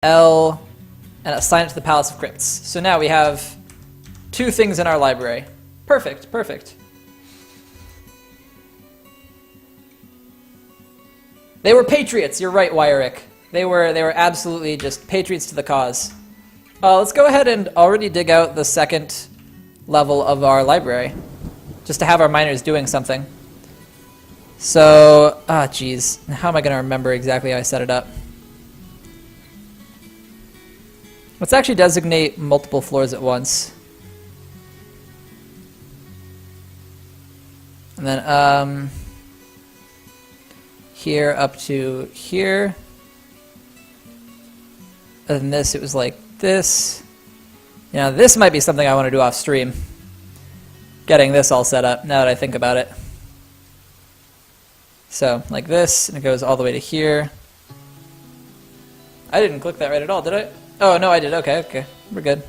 L, and assign it to the Palace of Crypts. So now we have 2 things in our library. Perfect, perfect. They were patriots. You're right, Wyrick. They were absolutely just patriots to the cause. Let's go ahead and already dig out the 2nd level of our library, just to have our miners doing something. So, geez, how am I going to remember exactly how I set it up? Let's actually designate multiple floors at once. And then, here up to here. And then this, it was like this. Yeah, this might be something I want to do off stream. Getting this all set up, now that I think about it. So, like this, and it goes all the way to here. I didn't click that right at all, did I? Oh, no, I did. Okay, okay. We're good.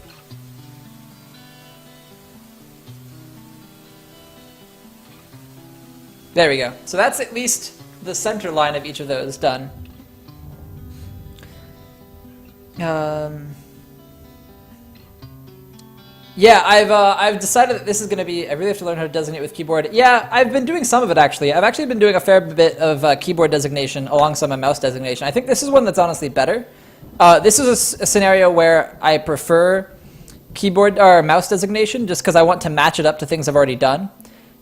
There we go. So that's at least the center line of each of those done. Yeah, I've decided that this is going to be... I really have to learn how to designate with keyboard. Yeah, I've been doing some of it, actually. I've actually been doing a fair bit of keyboard designation alongside my mouse designation. I think this is one that's honestly better. This is a scenario where I prefer keyboard or mouse designation just because I want to match it up to things I've already done.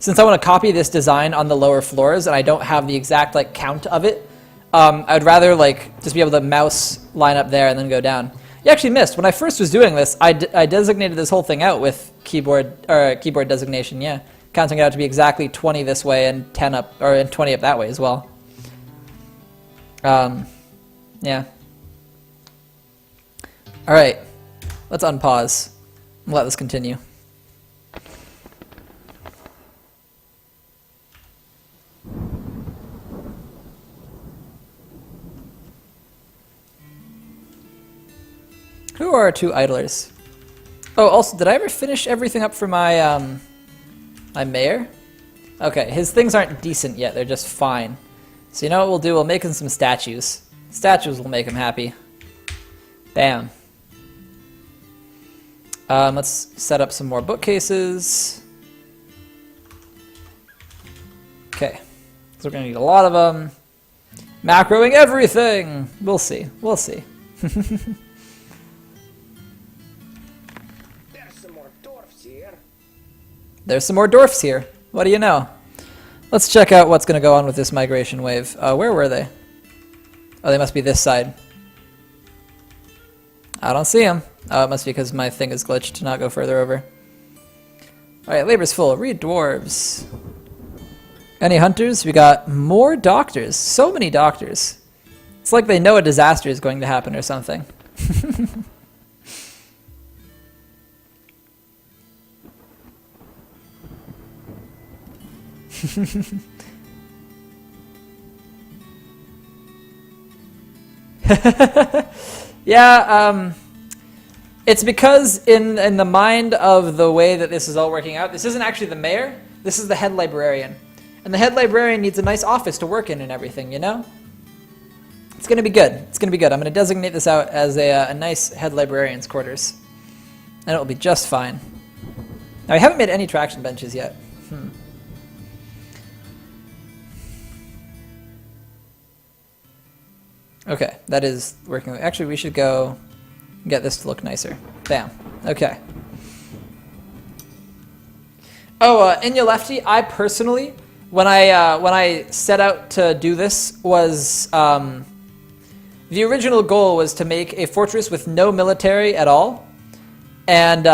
Since I want to copy this design on the lower floors and I don't have the exact like count of it, I'd rather like just be able to mouse line up there and then go down. You actually missed. When I first was doing this, I designated this whole thing out with keyboard designation, yeah. Counting it out to be exactly 20 this way and 10 up, or and 20 up that way as well. Yeah. Alright, let's unpause and let this continue. Who are our 2 idlers? Oh, also, did I ever finish everything up for my, my mayor? Okay, his things aren't decent yet, they're just fine. So you know what we'll do? We'll make him some statues. Statues will make him happy. Bam. Let's set up some more bookcases. Okay, so we're gonna need a lot of them. Macroing everything! We'll see, we'll see. There's some more dwarfs here. What do you know? Let's check out what's going to go on with this migration wave. Where were they? Oh, they must be this side. I don't see them. Oh, it must be because my thing is glitched to not go further over. Alright, labor's full. Read dwarves. Any hunters? We got more doctors. So many doctors. It's like they know a disaster is going to happen or something. Yeah, it's because in the mind of the way that this is all working out, this isn't actually the mayor, this is the head librarian. And the head librarian needs a nice office to work in and everything, you know? It's gonna be good. It's gonna be good. I'm gonna designate this out as a nice head librarian's quarters. And it will be just fine. Now, I haven't made any traction benches yet. Okay, that is working. Actually, we should go get this to look nicer. Bam. Okay. Oh, in your lefty, I personally, when I set out to do this, was the original goal was to make a fortress with no military at all, and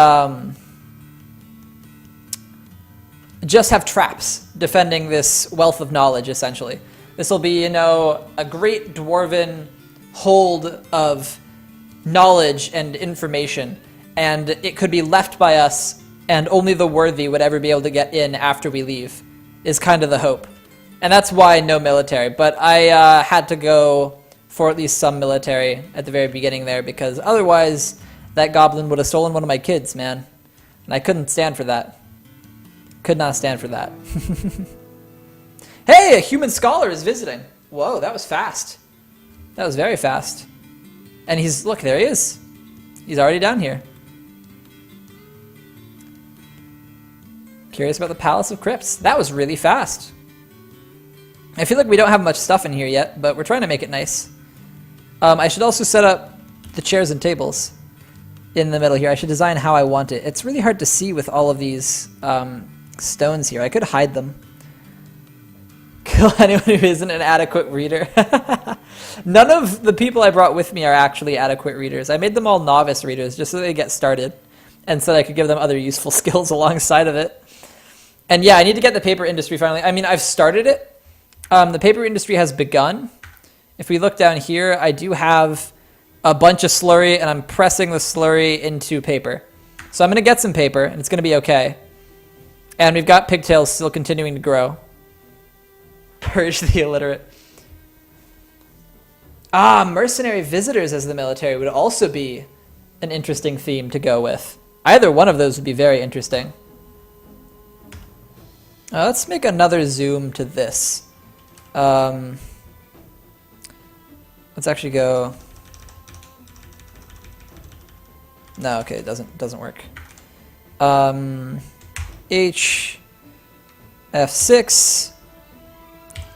just have traps defending this wealth of knowledge, essentially. This will be, you know, a great dwarven hold of knowledge and information, and it could be left by us, and only the worthy would ever be able to get in after we leave, is kind of the hope. And that's why no military, but I had to go for at least some military at the very beginning there, because otherwise that goblin would have stolen one of my kids, man. And I couldn't stand for that. Could not stand for that. Hey, a human scholar is visiting. Whoa, that was fast. That was very fast. And look, there he is. He's already down here. Curious about the Palace of Crypts. That was really fast. I feel like we don't have much stuff in here yet, but we're trying to make it nice. I should also set up the chairs and tables in the middle here. I should design how I want it. It's really hard to see with all of these stones here. I could hide them. Kill anyone who isn't an adequate reader. None of the people I brought with me are actually adequate readers. I made them all novice readers just so they get started, and so that I could give them other useful skills alongside of it. And yeah, I need to get the paper industry finally. I mean, I've started it. The paper industry has begun. If we look down here, I do have a bunch of slurry, and I'm pressing the slurry into paper. So I'm going to get some paper, and it's going to be okay. And we've got pigtails still continuing to grow. Purge the illiterate. Mercenary visitors as the military would also be an interesting theme to go with. Either one of those would be very interesting. Let's make another zoom to this. Let's actually go... No, okay, it doesn't work. H F6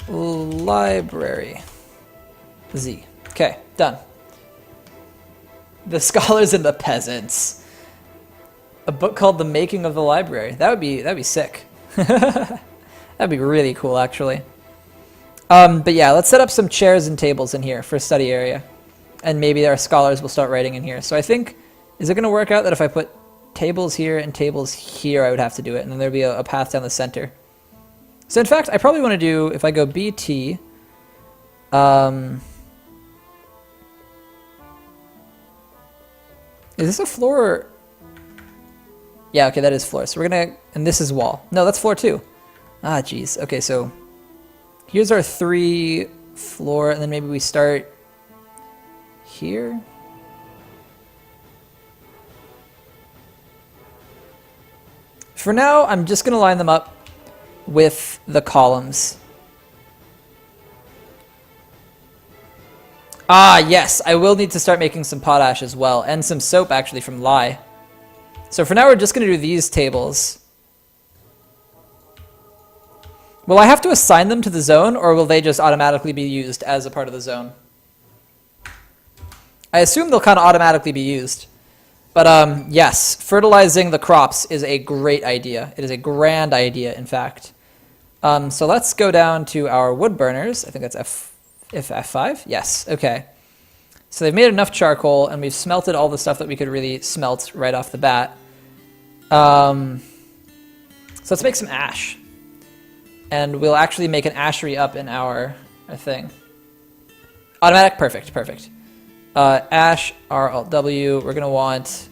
library Z. Okay, done. The Scholars and the Peasants. A book called The Making of the Library. That'd be sick. That'd be really cool, actually. But yeah, let's set up some chairs and tables in here for a study area, and maybe our scholars will start writing in here. So I think, is it going to work out that if I put tables here and tables here, I would have to do it, and then there'd be a path down the center? So in fact, I probably want to do, if I go BT, is this a floor? Or... Yeah, okay, that is floor. So we're gonna, and this is wall. No, that's floor too. Ah, geez. Okay, so here's our 3 floor, and then maybe we start here. For now, I'm just gonna line them up with the columns. Ah, yes, I will need to start making some potash as well, and some soap actually from lye. So for now, we're just going to do these tables. Will I have to assign them to the zone, or will they just automatically be used as a part of the zone? I assume they'll kind of automatically be used. But yes, fertilizing the crops is a great idea. It is a grand idea, in fact. So let's go down to our wood burners. I think that's F5? Yes, okay. So they've made enough charcoal, and we've smelted all the stuff that we could really smelt right off the bat. So let's make some ash. And we'll actually make an ashery up in our thing. Automatic, perfect, perfect. Ash, R, Alt, W. We're going to want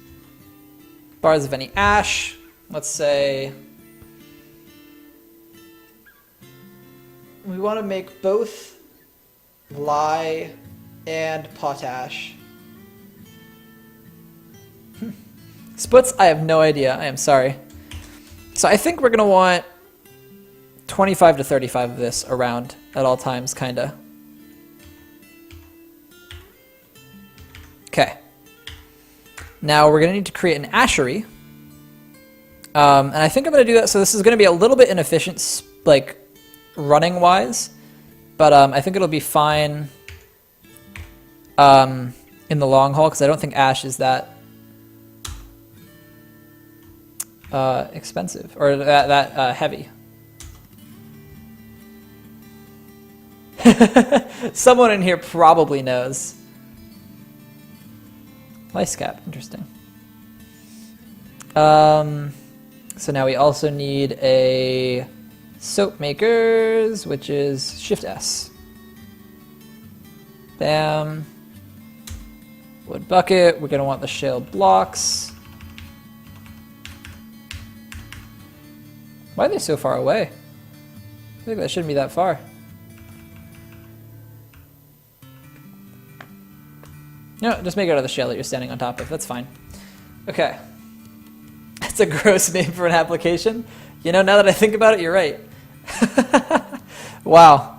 bars of any ash. Let's say we want to make both lye and potash. Splits, I have no idea. I am sorry. So I think we're going to want 25 to 35 of this around at all times, kind of. Okay. Now we're going to need to create an ashery. And I think I'm going to do that. So this is going to be a little bit inefficient, like running-wise. But I think it'll be fine in the long haul, because I don't think ash is that expensive, or that heavy. Someone in here probably knows. Lice cap, interesting. So now we also need a soap makers, which is Shift S. Bam. Wood bucket. We're going to want the shale blocks. Why are they so far away? I think that shouldn't be that far. No, just make it out of the shale that you're standing on top of. That's fine. Okay. That's a gross name for an application. You know, now that I think about it, you're right. Wow.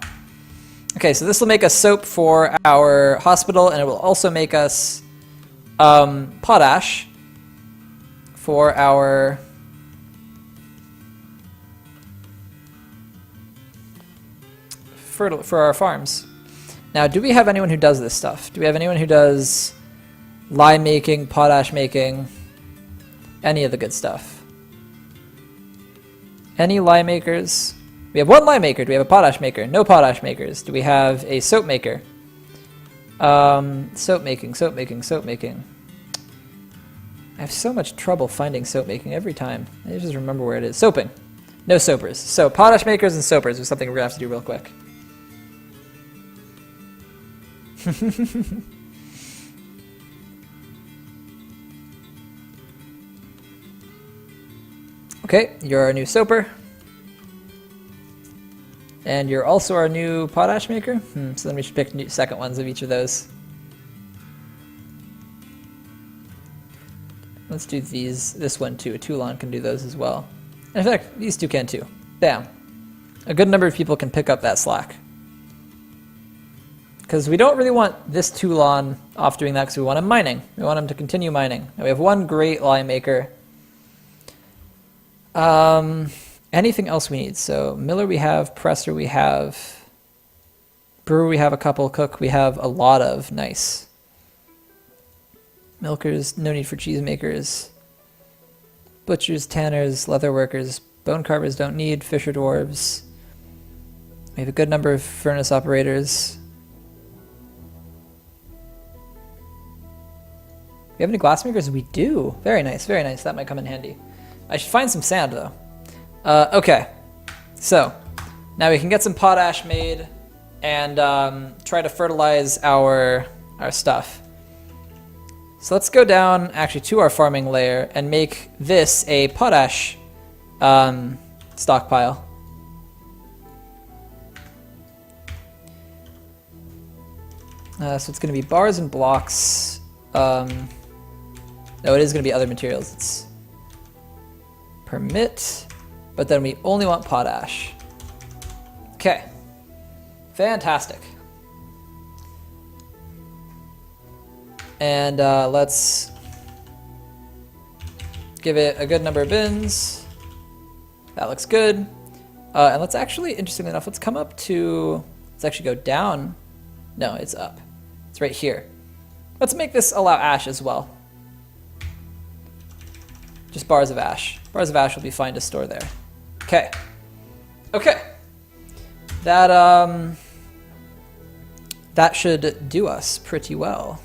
Okay, so this will make us soap for our hospital, and it will also make us potash for our for our farms. Now, do we have anyone who does this stuff? Do we have anyone who does lye making, potash making, any of the good stuff? Any lye makers? We have one lye maker. Do we have a potash maker? No potash makers. Do we have a soap maker? Soap making, soap making, soap making. I have so much trouble finding soap making every time. I just remember where it is. Soaping. No soapers. So potash makers and soapers is something we're going to have to do real quick. Okay, you're our new soaper. And you're also our new potash maker. So then we should pick new second ones of each of those. Let's do this one too. A Toulon can do those as well. And in fact, these two can too. Bam. A good number of people can pick up that slack. Because we don't really want this Toulon off doing that because we want him mining. We want him to continue mining. Now we have one great lye maker. Anything else we need? So miller we have, presser we have, brewer we have a couple, cook we have a lot of. Nice. Milkers, no need for cheese makers. Butchers, tanners, leather workers, bone carvers don't need, fisher dwarves. We have a good number of furnace operators. We have any glassmakers? We do. Very nice, very nice. That might come in handy. I should find some sand though. Okay, so now we can get some potash made and try to fertilize our stuff. So let's go down actually to our farming layer and make this a potash stockpile. So it's going to be bars and blocks. No, it is going to be other materials. It's permit, but then we only want potash. Okay, fantastic. And let's give it a good number of bins. That looks good. And let's actually, interestingly enough, let's come up to, let's actually go down. No, it's up. It's right here. Let's make this allow ash as well. Just bars of ash. Bars of ash will be fine to store there. Okay. Okay. That should do us pretty well.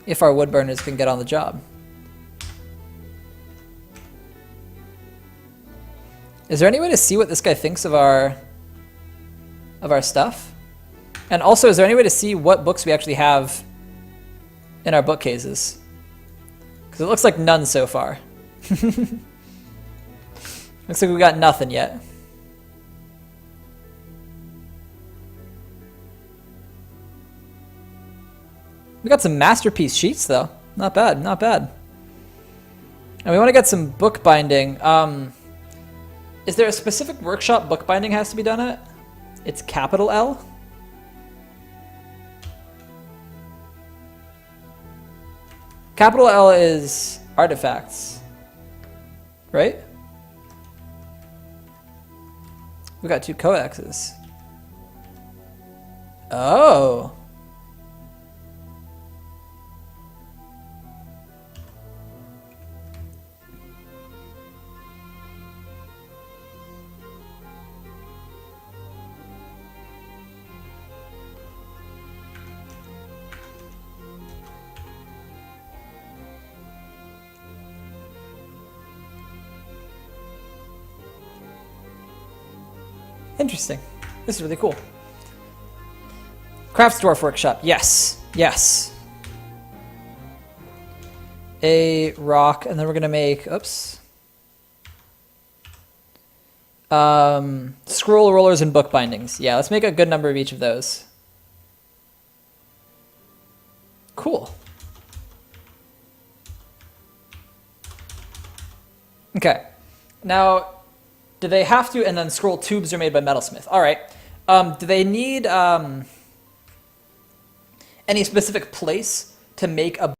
If our wood burners can get on the job. Is there any way to see what this guy thinks of our stuff? And also, is there any way to see what books we actually have in our bookcases? Because it looks like none so far. Looks like we got nothing yet. We got some masterpiece sheets though. Not bad, not bad. And we want to get some bookbinding. Is there a specific workshop bookbinding has to be done at? It's capital L? Capital L is artifacts, right? We got 2 codexes. Oh. Interesting. This is really cool. Crafts Dwarf Workshop. Yes. Yes. A rock, and then we're going to make... Oops. Scroll rollers and book bindings. Yeah, let's make a good number of each of those. Cool. Okay. Now... Do they have to? And then scroll tubes are made by Metalsmith. All right. Do they need any specific place to make a